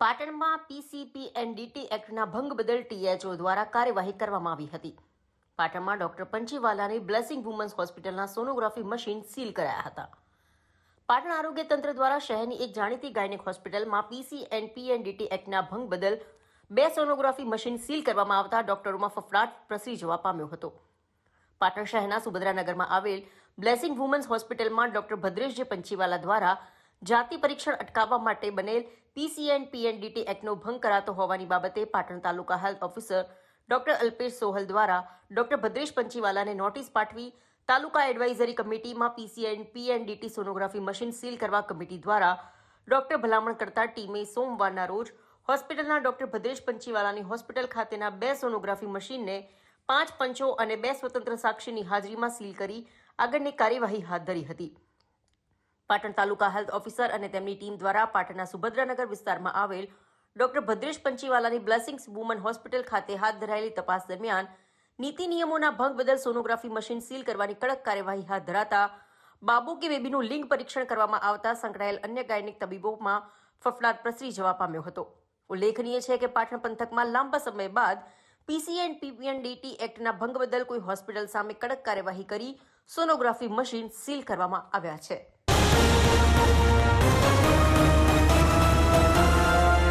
પાટણમાં પીસીપીએનડીટી એક્ટના ભંગ બદલ ટીએચઓ દ્વારા કાર્યવાહી કરવામાં આવી હતી. પાટણમાં ડોક્ટર પંચીવાલાની બ્લેસિંગ વુમન્સ હોસ્પિટલના સોનોગ્રાફી મશીન સીલ કરાયા હતા. પાટણ આરોગ્ય તંત્ર દ્વારા શહેરની એક જાણીતી ગાયનેક હોસ્પિટલમાં પીસીપીએનડીટી એક્ટના ભંગ બદલ 2 સોનોગ્રાફી મશીન સીલ કરવામાં આવતા ડોક્ટરોમાં ફફડાટ પ્રસરી જવા પામ્યો હતો. પાટણ શહેરના સુભદ્રાનગરમાં આવેલ બ્લેસિંગ વુમન્સ હોસ્પિટલમાં ડોક્ટર ભદ્રેશ પંચીવાલા દ્વારા જાતિ પરીક્ષણ અટકાવવા માટે બનેલ પીસીપીએનડીટી એક્ટનો ભંગ કરાતો હોવાની બાબતે Patan taluka health officer doctor Alpesh Sohal દ્વારા ડોક્ટર ભદ્રેશ પંચીવાલાને નોટિસ પાઠવી તાલુકા એડવાઇઝરી કમિટીમાં પીસીપીએનડીટી સોનોગ્રાફી મશીન સીલ કરવા કમિટી દ્વારા ડોક્ટર ભલામણ કરતા ટીમે સોમવારના રોજ હોસ્પિટલના ડોક્ટર ભદ્રેશ પંચીવાલાની હોસ્પિટલ ખાતેના 2 સોનોગ્રાફી મશીનને 5 પંચો અને 2 સ્વતંત્ર સાક્ષીની હાજરીમાં સીલ કરી આગળની કાર્યવાહી હાથ ધરી હતી. પાટણ તાલુકા હેલ્થ ઓફિસર અને તેમની ટીમ દ્વારા પાટણના સુભદ્રાનગર વિસ્તારમાં આવેલ ડોક્ટર ભદ્રેશ પંચીવાલાની બ્લેસિંગ્સ વુમન હોસ્પિટલ ખાતે હાથ ધરાયેલી તપાસ દરમિયાન નીતિ નિયમોના ભંગ બદલ સોનોગ્રાફી મશીન સીલ કરવાની કડક કાર્યવાહી હાથ ધરાતા બાબુ કે બેબીનું લિંગ પરીક્ષણ કરવામાં આવતા સંકળાયેલ અન્ય ગાયનિક તબીબોમાં ફફડાટ પ્રસરી જવા પામ્યો હતો. ઉલ્લેખનીય છે કે પાટણ પંથકમાં લાંબા સમય બાદ પીસીપીએનડીટી એક્ટના ભંગ બદલ કોઈ હોસ્પિટલ સામે કડક કાર્યવાહી કરી સોનોગ્રાફી મશીન સીલ કરવામાં આવ્યા છે.